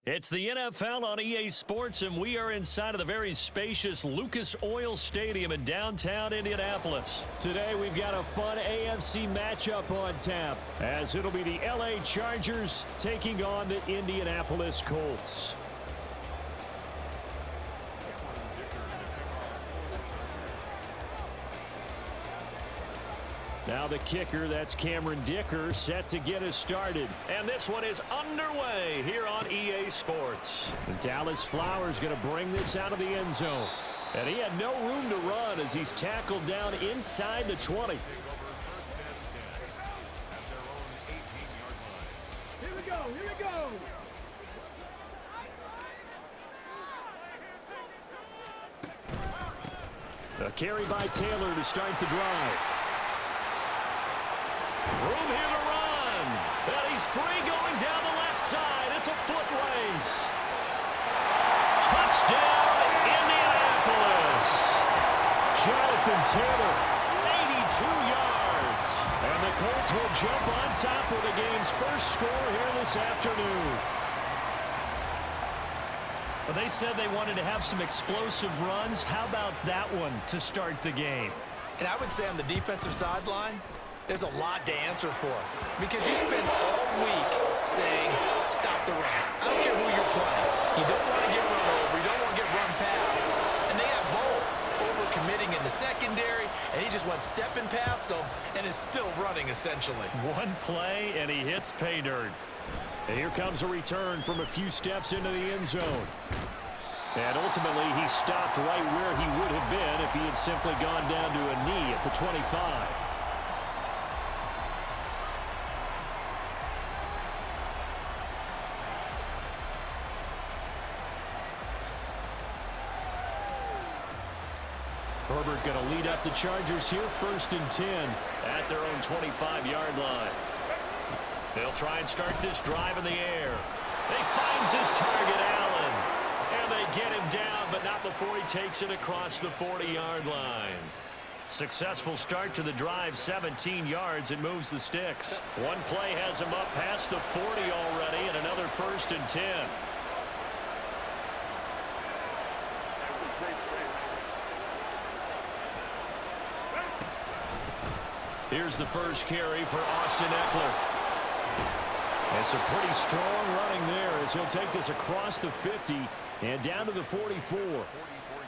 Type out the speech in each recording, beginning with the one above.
It's the NFL on EA Sports, and we are inside of the very spacious Lucas Oil Stadium in downtown Indianapolis. Today, we've got a fun AFC matchup on tap, as it'll be the LA Chargers taking on the Indianapolis Colts. Now the kicker, that's Cameron Dicker, set to get us started. And this one is underway here on EA Sports. And Dallas Flowers going to bring this out of the end zone. And he had no room to run as he's tackled down inside the 20. Here we go, here we go! A carry by Taylor to start the drive. Room here to run. And he's free going down the left side. It's a foot race. Touchdown, Indianapolis. Jonathan Taylor, 82 yards. And the Colts will jump on top with the game's first score here this afternoon. Well, they said they wanted to have some explosive runs. How about that one to start the game? And I would say on the defensive sideline, there's a lot to answer for because you spend all week saying, stop the run. I don't care who you're playing. You don't want to get run over. You don't want to get run past. And they have both over-committing in the secondary, and he just went stepping past them and is still running, essentially. One play, and he hits pay dirt. And here comes a return from a few steps into the end zone. And ultimately, he stopped right where he would have been if he had simply gone down to a knee at the 25. Herbert going to lead up the Chargers here, 1st and 10 at their own 25-yard line. They'll try and start this drive in the air. He finds his target, Allen. And they get him down, but not before he takes it across the 40-yard line. Successful start to the drive, 17 yards, and moves the sticks. One play has him up past the 40 already, and another 1st and 10. Here's the first carry for Austin Eckler. It's a pretty strong running there as he'll take this across the 50 and down to the 44.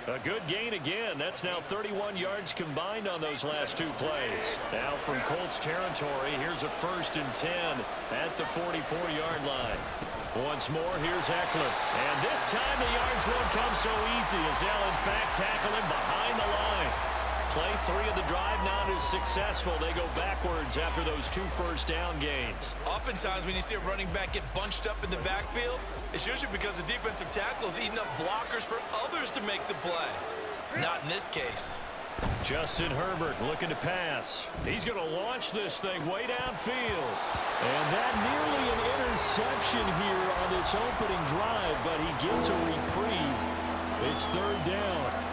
A good gain again. That's now 31 yards combined on those last two plays. Now from Colts territory, here's a 1st and 10 at the 44-yard line. Once more, here's Eckler. And this time the yards won't come so easy as they'll in fact tackle him behind the line. Play 3 of the drive not as successful. They go backwards after those 2 first down gains. Oftentimes when you see a running back get bunched up in the backfield, it's usually because the defensive tackle is eating up blockers for others to make the play. Not in this case. Justin Herbert looking to pass. He's going to launch this thing way downfield. And that nearly an interception here on this opening drive, but he gets a reprieve. It's 3rd down.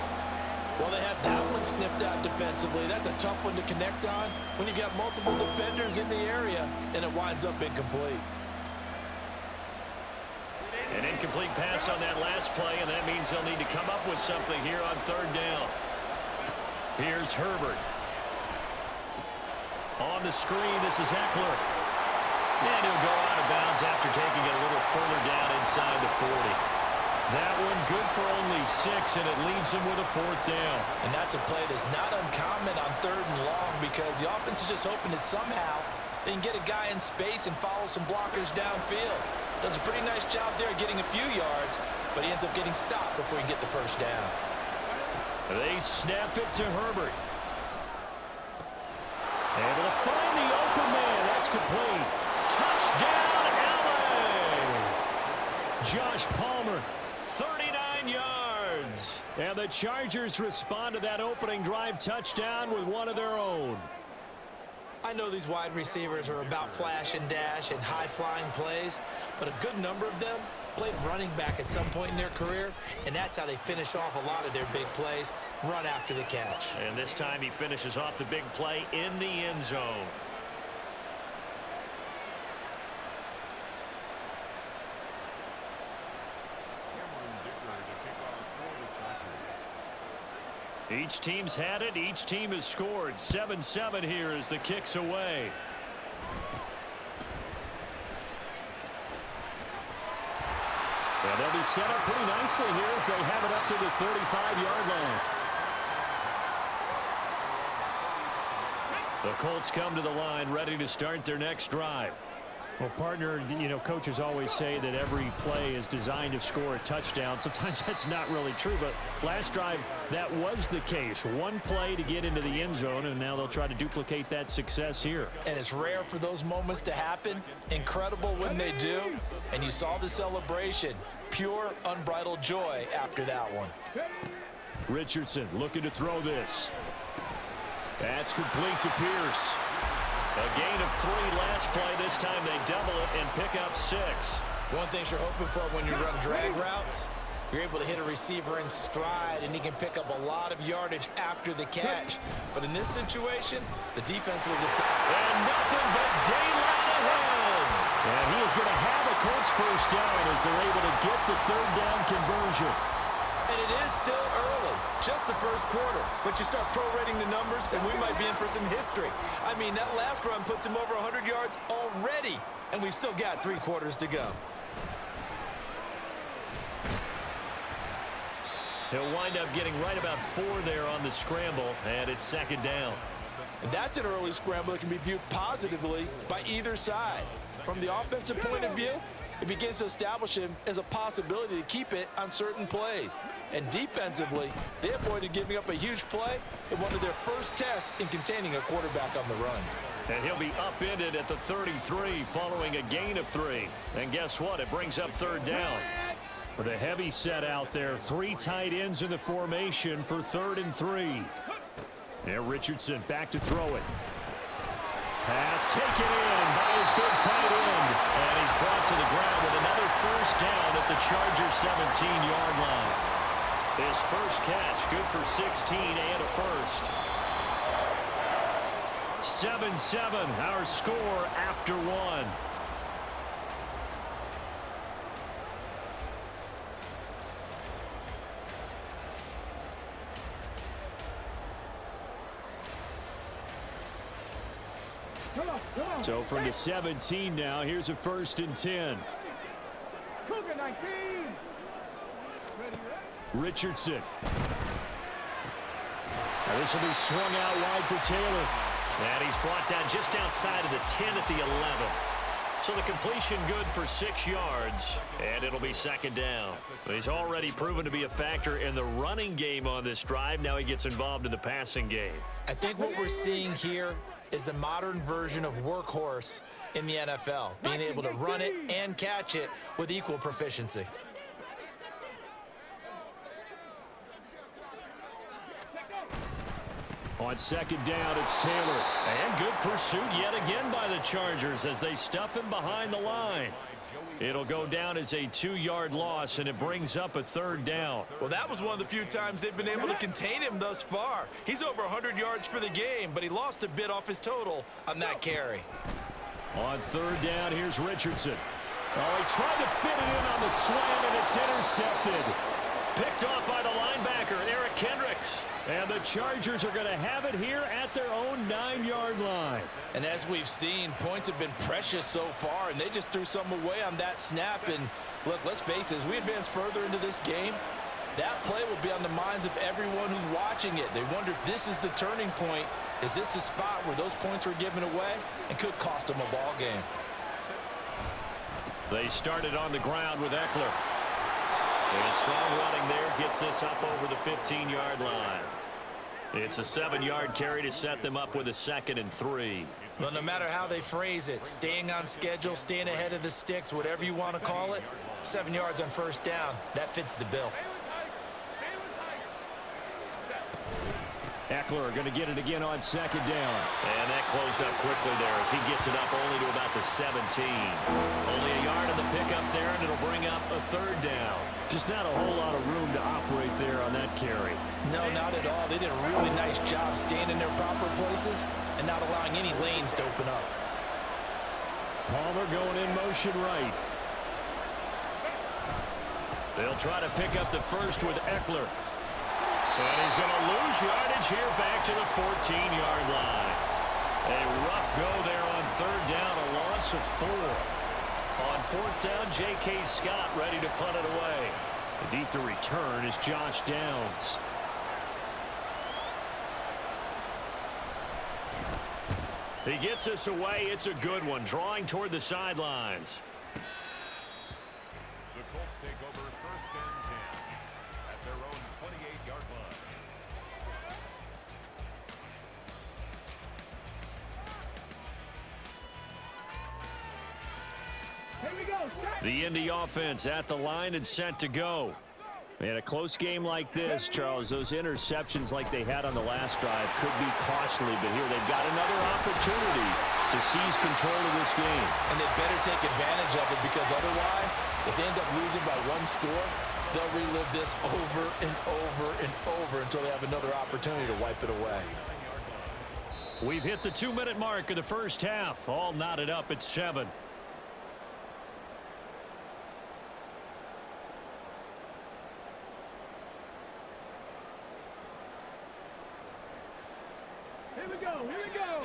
Well, they had that one snipped out defensively. That's a tough one to connect on when you got multiple defenders in the area, and it winds up incomplete. An incomplete pass on that last play, and that means they'll need to come up with something here on 3rd down. Here's Herbert. On the screen, this is Eckler. And he'll go out of bounds after taking it a little further down inside the 40. That one good for only 6, and it leaves him with a 4th down. And that's a play that's not uncommon on 3rd and long because the offense is just hoping that somehow they can get a guy in space and follow some blockers downfield. Does a pretty nice job there getting a few yards, but he ends up getting stopped before he can get the 1st down. They snap it to Herbert. Able to find the open man. That's complete. Touchdown, LA! Josh Palmer. 39 yards. And the Chargers respond to that opening drive touchdown with one of their own. I know these wide receivers are about flash and dash and high-flying plays, but a good number of them played running back at some point in their career, and that's how they finish off a lot of their big plays, run after the catch. And this time he finishes off the big play in the end zone. Each team's had it. Each team has scored. 7-7 here as the kick's away. And they'll be set up pretty nicely here as they have it up to the 35-yard line. The Colts come to the line ready to start their next drive. Well, partner, you know, coaches always say that every play is designed to score a touchdown. Sometimes that's not really true, but last drive, that was the case. One play to get into the end zone, and now they'll try to duplicate that success here. And it's rare for those moments to happen. Incredible when they do. And you saw the celebration. Pure, unbridled joy after that one. Richardson looking to throw this. That's complete to Pierce. A gain of 3 last play. This time they double it and pick up 6. One thing you're hoping for when you run drag routes, you're able to hit a receiver in stride, and he can pick up a lot of yardage after the catch. But in this situation, the defense was effective. And nothing but daylight ahead. And he is going to have a Colts first down as they're able to get the 3rd down conversion. And it is still early, just the first quarter. But you start prorating the numbers, and we might be in for some history. I mean, that last run puts him over 100 yards already, and we've still got 3 quarters to go. He'll wind up getting right about 4 there on the scramble, and it's 2nd down. And that's an early scramble that can be viewed positively by either side. From the offensive point of view, it begins to establish him as a possibility to keep it on certain plays. And defensively, they avoided giving up a huge play in one of their first tests in containing a quarterback on the run. And he'll be upended at the 33 following a gain of 3. And guess what? It brings up 3rd down. With a heavy set out there, 3 tight ends in the formation for 3rd and 3. There, Richardson back to throw it. Pass taken in by his big tight end. And he's brought to the ground with another first down at the Chargers' 17-yard line. His first catch, good for 16 and a first. 7-7, our score after 1. So from the 17 now, here's a 1st and 10. Cougar 19. Richardson. Now this will be swung out wide for Taylor. And he's brought down just outside of the 10 at the 11. So the completion good for 6 yards, and it'll be 2nd down. He's already proven to be a factor in the running game on this drive. Now he gets involved in the passing game. I think what we're seeing here is the modern version of workhorse in the NFL, being able to run it and catch it with equal proficiency. On 2nd down, it's Taylor. And good pursuit yet again by the Chargers as they stuff him behind the line. It'll go down as a 2-yard loss, and it brings up a 3rd down. Well, that was one of the few times they've been able to contain him thus far. He's over 100 yards for the game, but he lost a bit off his total on that carry. On 3rd down, here's Richardson. Oh, he tried to fit it in on the slant, and it's intercepted. Picked off by the linebacker, Eric Kendricks. And the Chargers are going to have it here at their own 9-yard line. And as we've seen, points have been precious so far, and they just threw some away on that snap. And look, let's face it, as we advance further into this game, that play will be on the minds of everyone who's watching it. They wonder if this is the turning point. Is this the spot where those points were given away and could cost them a ball game? They started on the ground with Eckler. And strong running there gets this up over the 15-yard line. It's a 7-yard carry to set them up with a 2nd and 3. Well, no matter how they phrase it, staying on schedule, staying ahead of the sticks, whatever you want to call it, 7 yards on 1st down, that fits the bill. Eckler going to get it again on 2nd down. And that closed up quickly there as he gets it up only to about the 17. Only a yard in the pickup there, and it'll bring up a 3rd down. Just not a whole lot of room to operate there on that carry. No, not at all. They did a really nice job staying in their proper places and not allowing any lanes to open up. Palmer going in motion right. They'll try to pick up the first with Eckler. And he's going to lose yardage here back to the 14-yard line. A rough go there on third down, a loss of 4. On fourth down, J.K. Scott ready to punt it away. Deep to return is Josh Downs. He gets us away. It's a good one, drawing toward the sidelines. The Colts take over first and 10 at their own 28-yard line. Here we go. The Indy offense at the line and set to go. In a close game like this, Charles, those interceptions like they had on the last drive could be costly, but here they've got another opportunity to seize control of this game. And they better take advantage of it, because otherwise, if they end up losing by 1 score, they'll relive this over and over and over until they have another opportunity to wipe it away. We've hit the 2-minute mark of the first half. All knotted up at 7. Here we go. Here we go.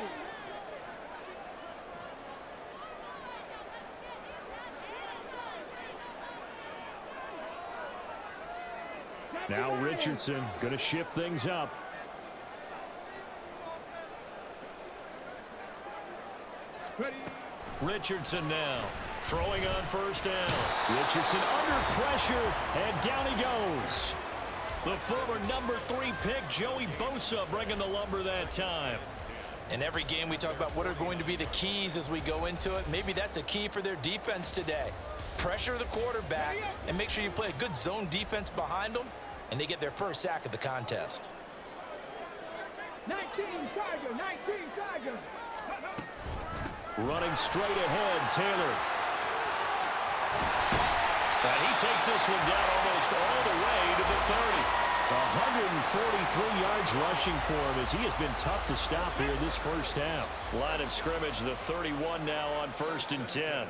Now Richardson going to shift things up. Ready. Richardson now throwing on first down. Richardson under pressure, and down he goes. The former number 3 pick, Joey Bosa, bringing the lumber that time. In every game we talk about what are going to be the keys as we go into it. Maybe that's a key for their defense today. Pressure the quarterback and make sure you play a good zone defense behind them, and they get their first sack of the contest. 19 Tiger. 19 Tiger. Running straight ahead, Taylor. And he takes this one down almost all the way to the 30. 143 yards rushing for him, as he has been tough to stop here this first half. Line of scrimmage, the 31 now on first and 10.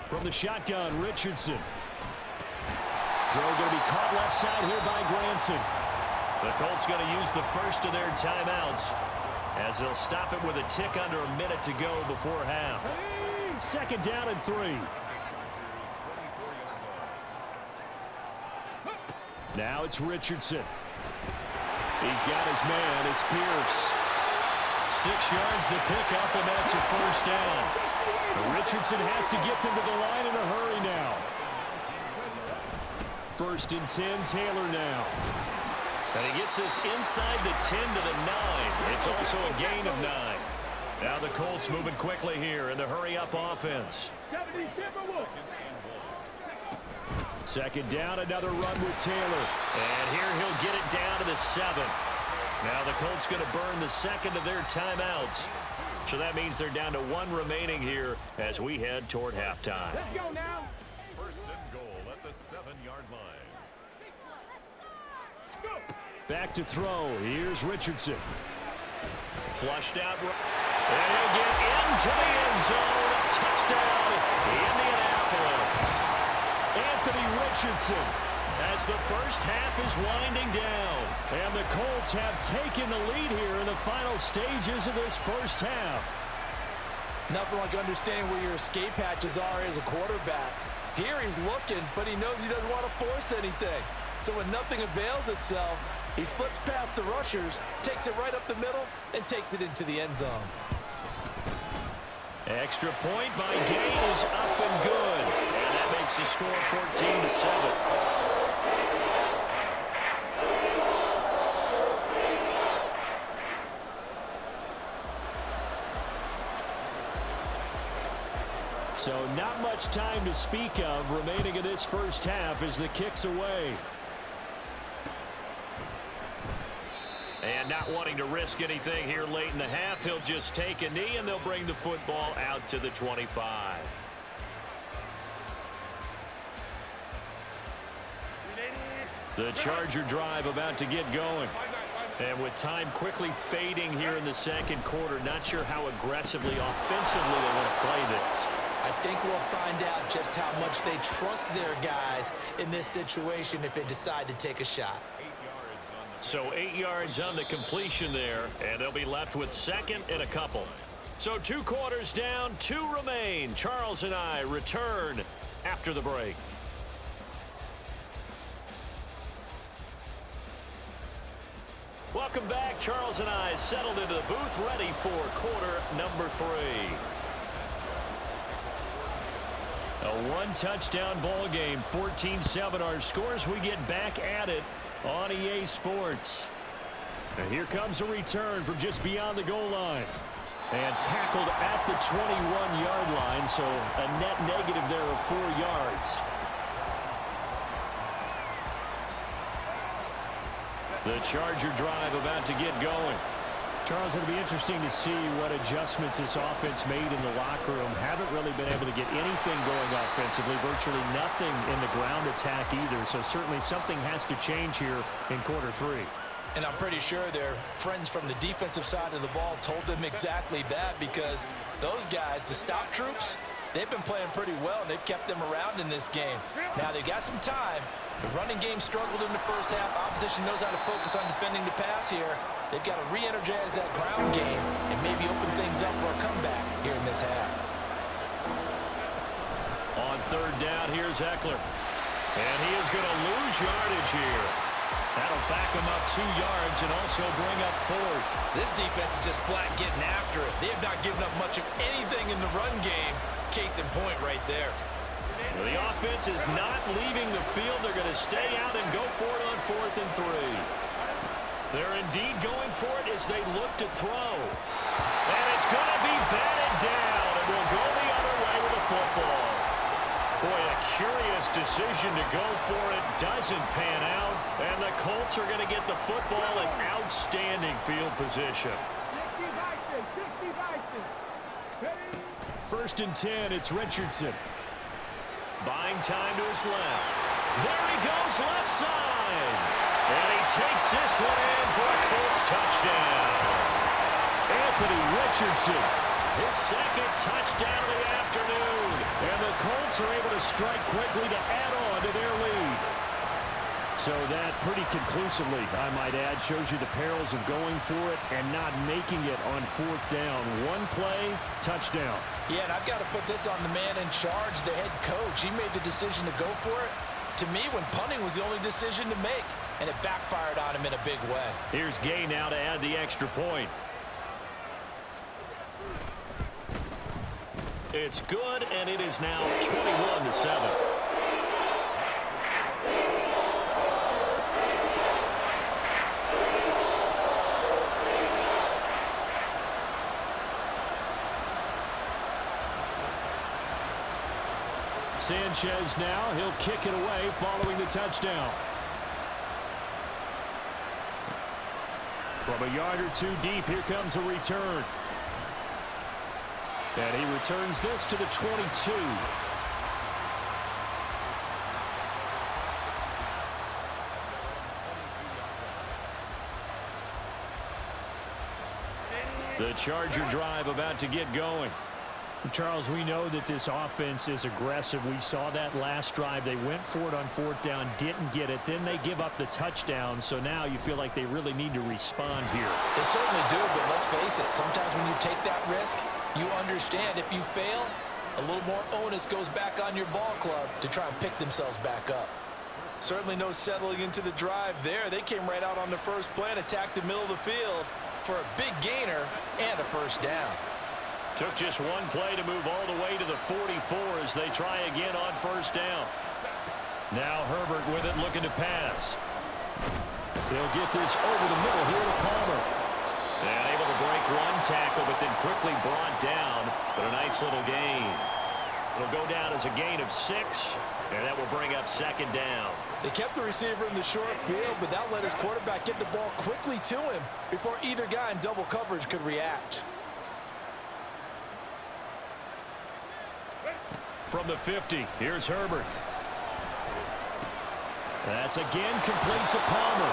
From the shotgun, Richardson. Throw going to be caught left side here by Granson. The Colts going to use the first of their timeouts, as they'll stop it with a tick under a minute to go before half. Second down and 3. Now it's Richardson. He's got his man. It's Pierce. 6 yards the pickup, and that's a first down. Richardson has to get them to the line in a hurry now. First and 10, Taylor now. And he gets this inside the 10 to the 9. It's also a gain of 9. Now the Colts moving quickly here in the hurry-up offense. 70 Timberwolves. Second down, another run with Taylor. And here he'll get it down to the 7. Now the Colts going to burn the second of their timeouts. So that means they're down to 1 remaining here as we head toward halftime. Let's go now. First and goal at the 7-yard line. Go. Back to throw. Here's Richardson. Flushed out. And he'll get into the end zone. Touchdown, Indianapolis. Anthony Richardson, as the first half is winding down. And the Colts have taken the lead here in the final stages of this first half. Nothing like understanding where your escape hatches are as a quarterback. Here he's looking, but he knows he doesn't want to force anything. So when nothing avails itself, he slips past the rushers, takes it right up the middle, and takes it into the end zone. Extra point by Gay is up and good. And that makes the score 14-7. So not much time to speak of remaining in this first half as the kick's away. And not wanting to risk anything here late in the half, he'll just take a knee, and they'll bring the football out to the 25. The Charger drive about to get going. And with time quickly fading here in the second quarter, not sure how aggressively, offensively they want to play this. I think we'll find out just how much they trust their guys in this situation if they decide to take a shot. 8 yards So 8 yards on the completion there, and they'll be left with second and a couple. So 2 quarters down, 2 remain. Charles and I return after the break. Welcome back. Charles and I settled into the booth, ready for quarter number 3. A 1-touchdown ball game, 14-7 our scores. We get back at it on EA Sports. And here comes a return from just beyond the goal line. And tackled at the 21-yard line, so a net negative there of 4 yards. The Charger drive about to get going. Charles, it'll be interesting to see what adjustments this offense made in the locker room. Haven't really been able to get anything going offensively. Virtually nothing in the ground attack either. So certainly something has to change here in quarter 3. And I'm pretty sure their friends from the defensive side of the ball told them exactly that, because those guys, the stop troops, they've been playing pretty well, and they've kept them around in this game. Now they've got some time. The running game struggled in the first half. Opposition knows how to focus on defending the pass here. They've got to re-energize that ground game and maybe open things up for a comeback here in this half. On 3rd down, here's Eckler. And he is going to lose yardage here. That'll back him up 2 yards and also bring up 4th. This defense is just flat getting after it. They have not given up much of anything in the run game. Case in point right there. Well, the offense is not leaving the field. They're going to stay out and go for it on 4th and 3. They're indeed going for it as they look to throw. And it's going to be batted down, and will go the other way with the football. Boy, a curious decision to go for it. Doesn't pan out, and the Colts are going to get the football in outstanding field position. 1st and 10, it's Richardson. Buying time to his left. There he goes, left side. And he takes this one in for a Colts touchdown. Anthony Richardson. His 2nd touchdown of the afternoon. And the Colts are able to strike quickly to add on to their lead. So that pretty conclusively, I might add, shows you the perils of going for it and not making it on 4th down. 1 play, touchdown. Yeah, and I've got to put this on the man in charge, the head coach. He made the decision to go for it. To me, when punting was the only decision to make, and it backfired on him in a big way. Here's Gay now to add the extra point. It's good, and it is now 21-7. Sanchez now, he'll kick it away following the touchdown. From a yard or 2 deep, here comes a return. And he returns this to the 22. The Charger drive about to get going. Charles, we know that this offense is aggressive. We saw that last drive. They went for it on 4th down, didn't get it. Then they give up the touchdown. So now you feel like they really need to respond here. They certainly do, but let's face it. Sometimes when you take that risk, you understand if you fail, a little more onus goes back on your ball club to try and pick themselves back up. Certainly no settling into the drive there. They came right out on the first play and attacked the middle of the field for a big gainer and a 1st down. Took just 1 play to move all the way to the 44 as they try again on 1st down. Now Herbert with it, looking to pass. They'll get this over the middle here to Palmer. And able to break 1 tackle, but then quickly brought down. But a nice little gain. It'll go down as a gain of 6, and that will bring up 2nd down. They kept the receiver in the short field, but that let his quarterback get the ball quickly to him before either guy in double coverage could react. From the 50, here's Herbert. That's again complete to Palmer.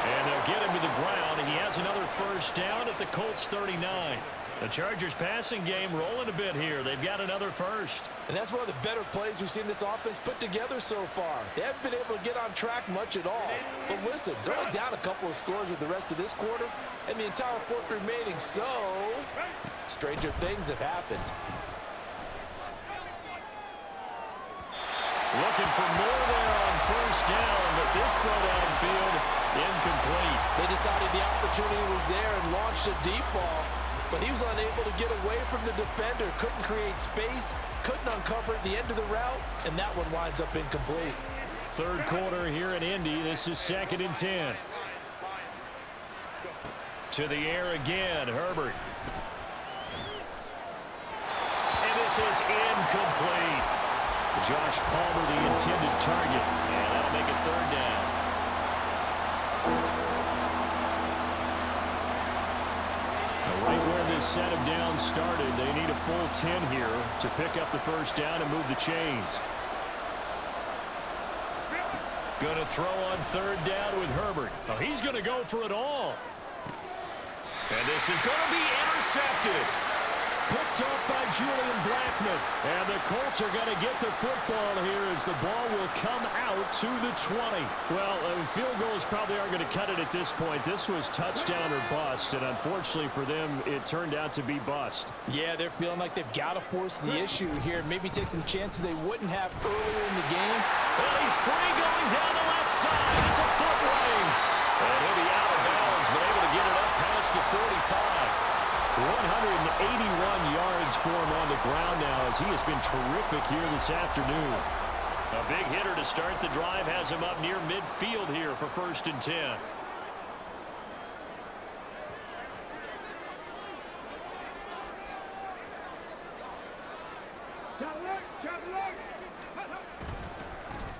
And they'll get him to the ground, and he has another first down at the Colts 39. The Chargers passing game rolling a bit here. They've got another first. And that's one of the better plays we've seen this offense put together so far. They haven't been able to get on track much at all. But listen, they're only down a couple of scores with the rest of this quarter and the entire fourth remaining. So, stranger things have happened. Looking for more there on first down, but this throw downfield, incomplete. They decided the opportunity was there and launched a deep ball, but he was unable to get away from the defender, couldn't create space, couldn't uncover the end of the route, and that one winds up incomplete. Third quarter here in Indy. This is 2nd and 10. To the air again, Herbert. And this is incomplete. Josh Palmer, the intended target, and that'll make it 3rd down. Right where this set of downs started, they need a full 10 here to pick up the first down and move the chains. Going to throw on 3rd down with Herbert. Oh, he's going to go for it all. And this is going to be intercepted. Picked up by Julian Blackmon. And the Colts are going to get the football here as the ball will come out to the 20. Well, field goals probably aren't going to cut it at this point. This was touchdown or bust, and unfortunately for them, it turned out to be bust. Yeah, they're feeling like they've got to force the issue here. Maybe take some chances they wouldn't have earlier in the game. Well, he's free going down the left side. It's a foot race. And he'll be out of bounds, but able to get it up past the 45. 181 yards for him on the ground now as he has been terrific here this afternoon. A big hitter to start the drive has him up near midfield here for 1st and 10.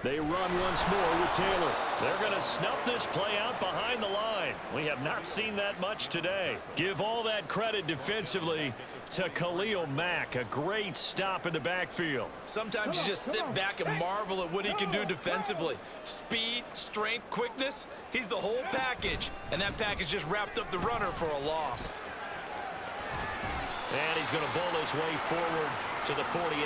They run once more with Taylor. They're going to snuff this play out behind the line. We have not seen that much today. Give all that credit defensively to Khalil Mack. A great stop in the backfield. Sometimes you just sit back and marvel at what he can do defensively. Speed, strength, quickness, he's the whole package. And that package just wrapped up the runner for a loss. And he's going to bowl his way forward to the 48.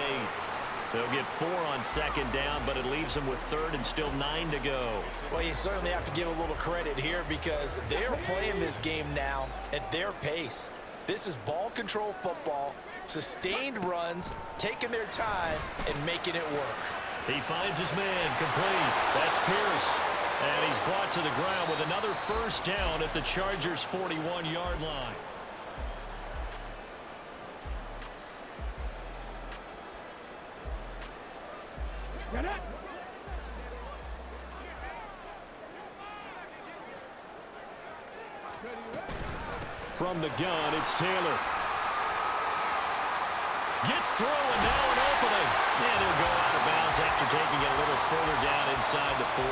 They'll get 4 on 2nd down, but it leaves them with 3rd and still 9 to go. Well, you certainly have to give a little credit here because they're playing this game now at their pace. This is ball control football, sustained runs, taking their time, and making it work. He finds his man, complete. That's Pierce. And he's brought to the ground with another first down at the Chargers' 41-yard line. From the gun, it's Taylor. Gets through and now an opening. And he'll go out of bounds after taking it a little further down inside the 40.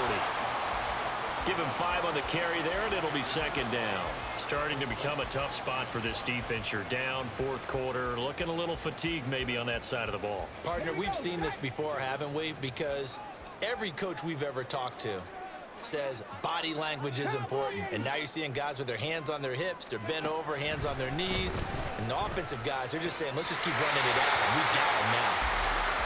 Give him 5 on the carry there, and it'll be 2nd down. Starting to become a tough spot for this defense. You're down 4th quarter, looking a little fatigued maybe on that side of the ball. Partner, we've seen this before, haven't we? Because every coach we've ever talked to says body language is important. And now you're seeing guys with their hands on their hips, they're bent over, hands on their knees. And the offensive guys, they're just saying, let's just keep running it out. And we've got them now.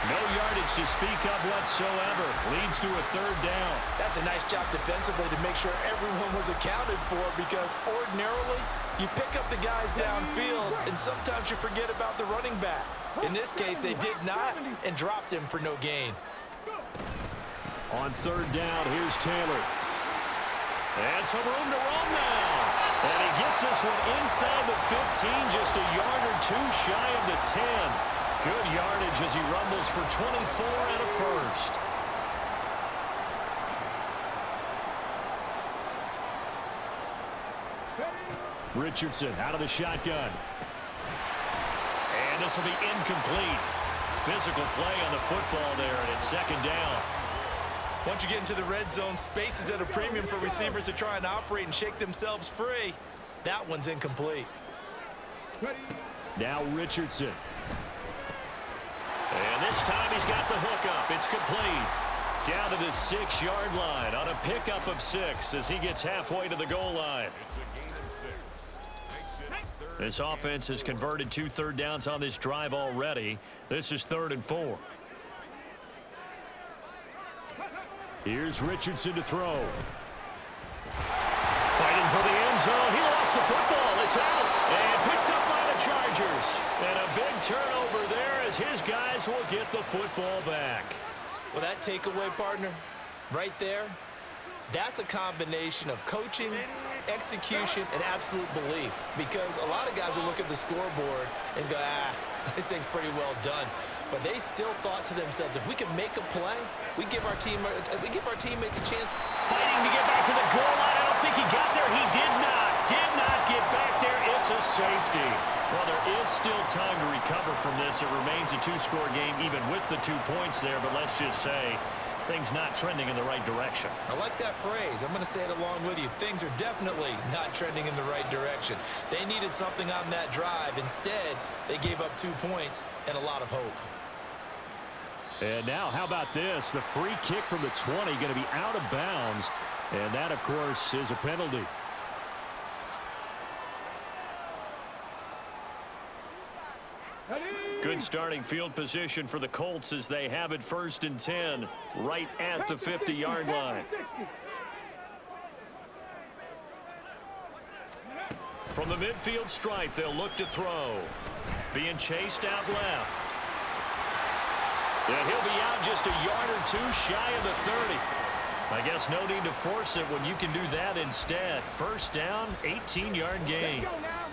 No yardage to speak of whatsoever. Leads to a 3rd down. That's a nice job defensively to make sure everyone was accounted for because ordinarily you pick up the guys downfield and sometimes you forget about the running back. In this case, they did not and dropped him for no gain. On 3rd down, here's Taylor. And some room to run now. And he gets this one inside the 15, just a yard or 2 shy of the 10. Good yardage as he rumbles for 24 and a first. Richardson out of the shotgun. And this will be incomplete. Physical play on the football there, and it's 2nd down. Once you get into the red zone, space is at a premium for receivers to try and operate and shake themselves free. That one's incomplete. Now Richardson. And this time he's got the hook up. It's complete. Down to the 6-yard line on a pickup of 6 as he gets halfway to the goal line. It's a gain of 6. Makes it third This offense has converted 2 third downs on this drive already. This is 3rd and 4. Here's Richardson to throw. Fighting for the end zone. He lost the football. It's out. And picked up by the Chargers. And a big turnover there as his guys will get the football back. Well, that takeaway, partner, right there, that's a combination of coaching, execution, and absolute belief. Because a lot of guys will look at the scoreboard and go, this thing's pretty well done. But they still thought to themselves, if we can make a play, we give our teammates a chance. Fighting to get back to the goal line. I don't think he got there. He did not get back there. It's a safety. Well, there is still time to recover from this. It remains a 2-score game even with the 2 points there. But let's just say things not trending in the right direction. I like that phrase. I'm going to say it along with you. Things are definitely not trending in the right direction. They needed something on that drive. Instead, they gave up 2 points and a lot of hope. And now, how about this? The free kick from the 20 going to be out of bounds. And that, of course, is a penalty. Good starting field position for the Colts as they have it 1st and 10 right at the 50-yard line. From the midfield stripe, they'll look to throw. Being chased out left. And he'll be out just a yard or 2 shy of the 30. I guess no need to force it when you can do that instead. 1st down, 18-yard gain. Let's go now.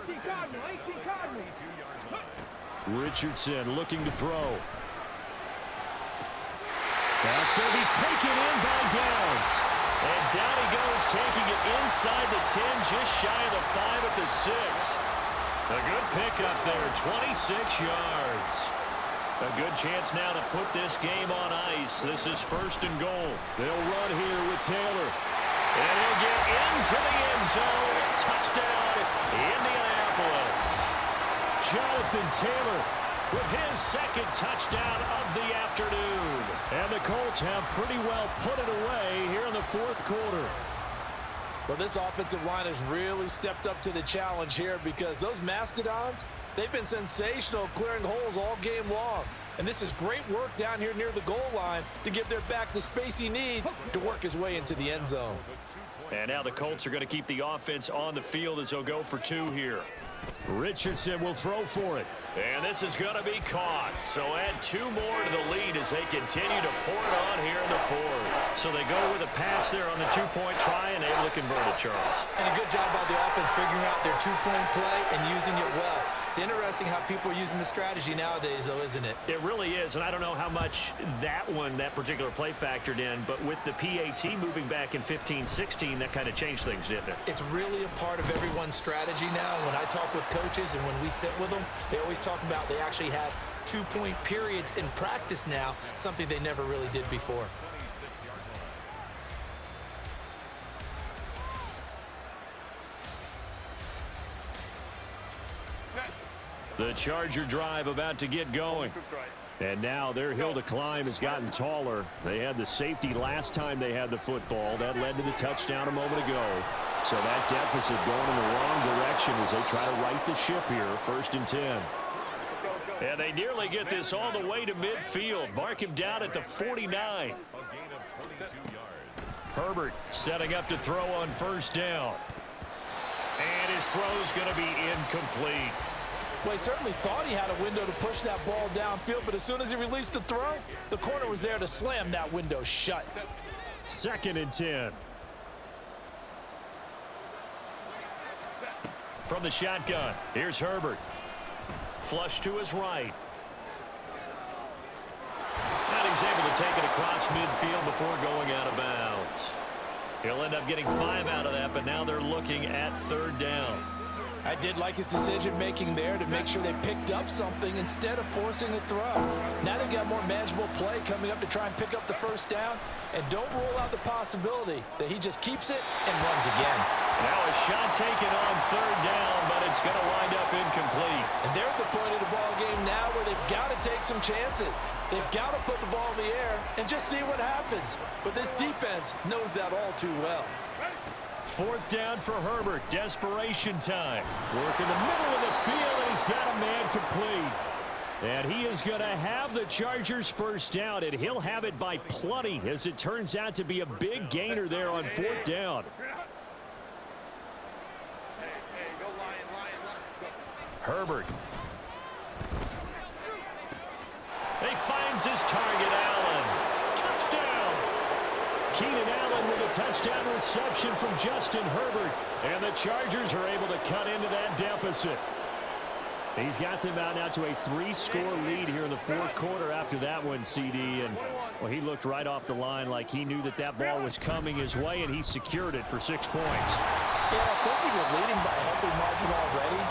18 Cardinal, 18 Cardinal. Richardson looking to throw. That's going to be taken in by Downs. And down he goes, taking it inside the 10, just shy of the 5 at the 6. A good pickup there, 26 yards. A good chance now to put this game on ice. This is 1st and goal. They'll run here with Taylor. And he'll get into the end zone. Touchdown, Indianapolis. Jonathan Taylor With his 2nd touchdown of the afternoon. And the Colts have pretty well put it away here in the 4th quarter. Well, this offensive line has really stepped up to the challenge here because those Mastodons, they've been sensational clearing holes all game long. And this is great work down here near the goal line to give their back the space he needs to work his way into the end zone. And now the Colts are going to keep the offense on the field as they'll go for 2 here. Richardson will throw for it. And this is going to be caught. So add 2 more to the lead as they continue to pour it on here in the 4th. So they go with a pass there on the 2-point try and able to convert it, Charles. And a good job by the offense figuring out their 2-point play and using it well. It's interesting how people are using the strategy nowadays, though, isn't it? It really is, and I don't know how much that particular play factored in, but with the PAT moving back in 15-16, that kind of changed things, didn't it? It's really a part of everyone's strategy now. When I talk with coaches and when we sit with them, they always talk about they actually have 2-point periods in practice now, something they never really did before. The Charger drive about to get going. And now their hill to climb has gotten taller. They had the safety last time they had the football. That led to the touchdown a moment ago. So that deficit going in the wrong direction as they try to right the ship here. 1st and 10. And they nearly get this all the way to midfield. Mark him down at the 49. A gain of 22 yards. Herbert setting up to throw on 1st down. And his throw's going to be incomplete. Well, he certainly thought he had a window to push that ball downfield, but as soon as he released the throw, the corner was there to slam that window shut. 2nd and 10. From the shotgun, here's Herbert. Flush to his right. And he's able to take it across midfield before going out of bounds. He'll end up getting 5 out of that, but now they're looking at 3rd down. I did like his decision-making there to make sure they picked up something instead of forcing a throw. Now they got more manageable play coming up to try and pick up the 1st down, and don't rule out the possibility that he just keeps it and runs again. Now a shot taken on 3rd down, but it's going to wind up incomplete. And they're at the point of the ball game now where they've got to take some chances. They've got to put the ball in the air and just see what happens. But this defense knows that all too well. 4th down for Herbert. Desperation time. Work in the middle of the field, and he's got a man complete. And he is going to have the Chargers first down, and he'll have it by plenty, as it turns out to be a big gainer there on 4th down. Herbert. He finds his target, Allen. Touchdown! Keenan Allen with a touchdown reception from Justin Herbert. And the Chargers are able to cut into that deficit. He's got them out now to a 3-score lead here in the 4th quarter after that one, CD. And, well, he looked right off the line like he knew that that ball was coming his way, and he secured it for 6 points. Yeah, I think when you're leading by a healthy margin already,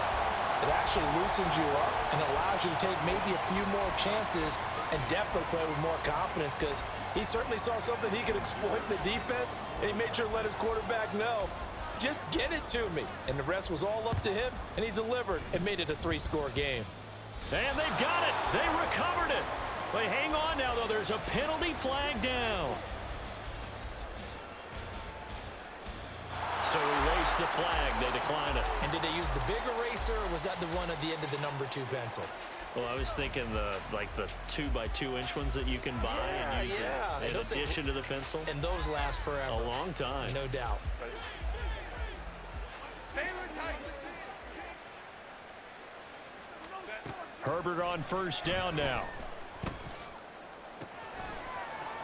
it actually loosens you up and allows you to take maybe a few more chances and definitely play with more confidence, because he certainly saw something he could exploit in the defense, and he made sure to let his quarterback know, just get it to me. And the rest was all up to him, and he delivered and made it a 3-score game. And they've got it. They recovered it. They hang on now, though. There's a penalty flag down. So erase the flag. They decline it. And did they use the big eraser, or was that the one at the end of the number 2 pencil? Well, I was thinking the 2x2-inch ones that you can buy and use in addition to the pencil. And those last forever. A long time. No doubt. Herbert on 1st down now.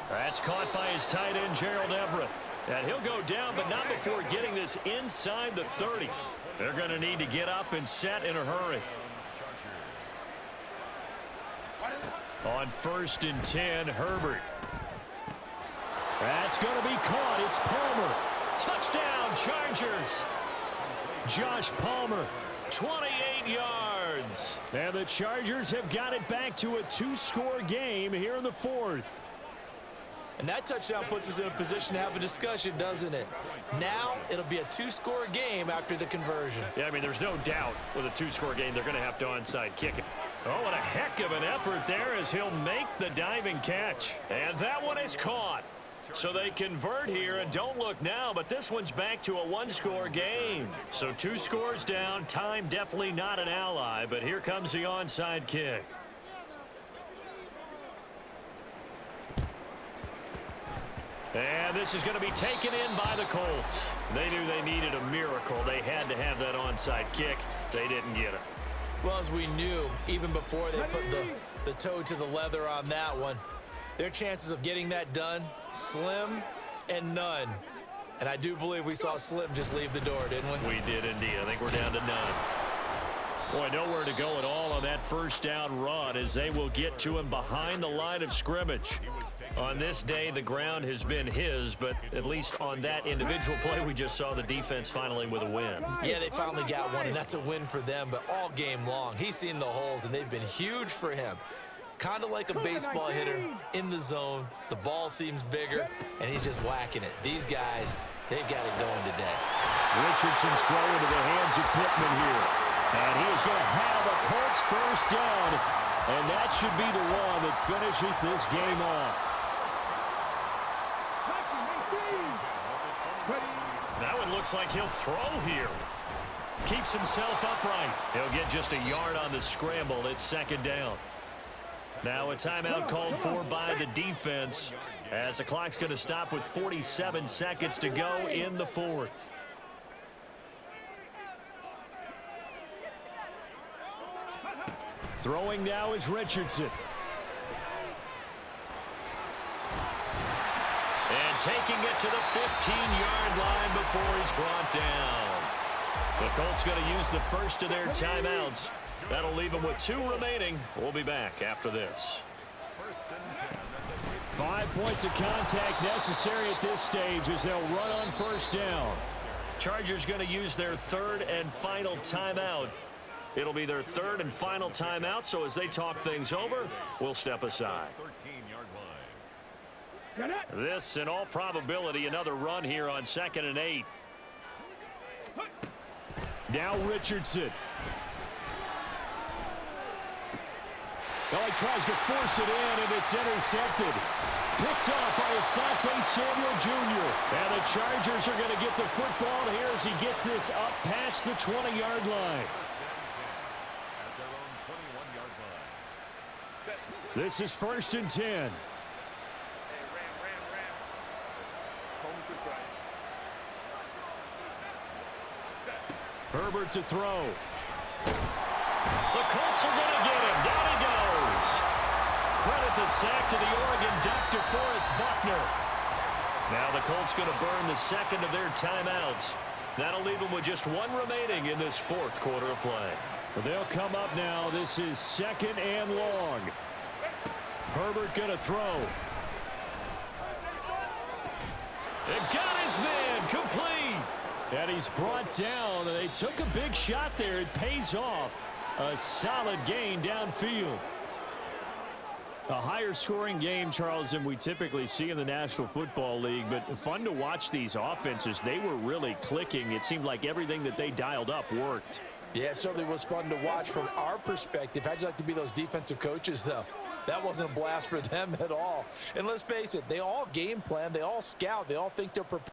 That's caught by his tight end, Gerald Everett. And he'll go down, but not before getting this inside the 30. They're going to need to get up and set in a hurry. On 1st and 10, Herbert. That's going to be caught. It's Palmer. Touchdown, Chargers. Josh Palmer, 28 yards. And the Chargers have got it back to a 2-score game here in the 4th. And that touchdown puts us in a position to have a discussion, doesn't it? Now it'll be a 2-score game after the conversion. Yeah, I mean, there's no doubt with a 2-score game they're going to have to onside kick it. Oh, what a heck of an effort there as he'll make the diving catch. And that one is caught. So they convert here, and don't look now, but this one's back to a 1-score game. So 2 scores down, time definitely not an ally, but here comes the onside kick. And this is going to be taken in by the Colts. They knew they needed a miracle. They had to have that onside kick. They didn't get it. Well, as we knew, even before they put the toe to the leather on that one, their chances of getting that done, slim and none. And I do believe we saw Slim just leave the door, didn't we? We did indeed. I think we're down to none. Boy, nowhere to go at all on that 1st down run as they will get to him behind the line of scrimmage. On this day, the ground has been his, but at least on that individual play, we just saw the defense finally with a win. Yeah, they finally got one, and that's a win for them, but all game long, he's seen the holes, and they've been huge for him. Kind of like a baseball hitter in the zone. The ball seems bigger, and he's just whacking it. These guys, they've got it going today. Richardson's throw into the hands of Pittman here. And he is going to have a Colts first down. And that should be the one that finishes this game off. That one looks like he'll throw here. Keeps himself upright. He'll get just a yard on the scramble. It's 2nd down. Now a timeout called for by the defense as the clock's going to stop with 47 seconds to go in the 4th. Throwing now is Richardson. And taking it to the 15-yard line before he's brought down. The Colts going to use the first of their timeouts. That'll leave them with 2 remaining. We'll be back after this. 5 points of contact necessary at this stage as they'll run on 1st down. Chargers going to use their 3rd and final timeout. It'll be their 3rd and final timeout, so as they talk things over, we'll step aside. This, in all probability, another run here on 2nd and 8. Now Richardson. Oh, he tries to force it in, and it's intercepted. Picked off by Asante Samuel Jr. And the Chargers are going to get the football here as he gets this up past the 20-yard line. At their own 21-yard line. This is 1st and 10. Hey, ram. Home to try. Herbert to throw. The Colts are going to get him. Down he goes. Credit the sack to the Oregon Duck, DeForest Buckner. Now the Colts going to burn the second of their timeouts. That'll leave them with just one remaining in this 4th quarter of play. Well, they'll come up now. This is 2nd and long. Herbert going to throw. And got his man complete. And he's brought down. They took a big shot there. It pays off. A solid gain downfield. A higher scoring game, Charles, than we typically see in the National Football League, but fun to watch these offenses. They were really clicking. It seemed like everything that they dialed up worked. Yeah, it certainly was fun to watch from our perspective. How'd you like to be those defensive coaches, though? That wasn't a blast for them at all. And let's face it, they all game plan. They all scout. They all think they're prepared.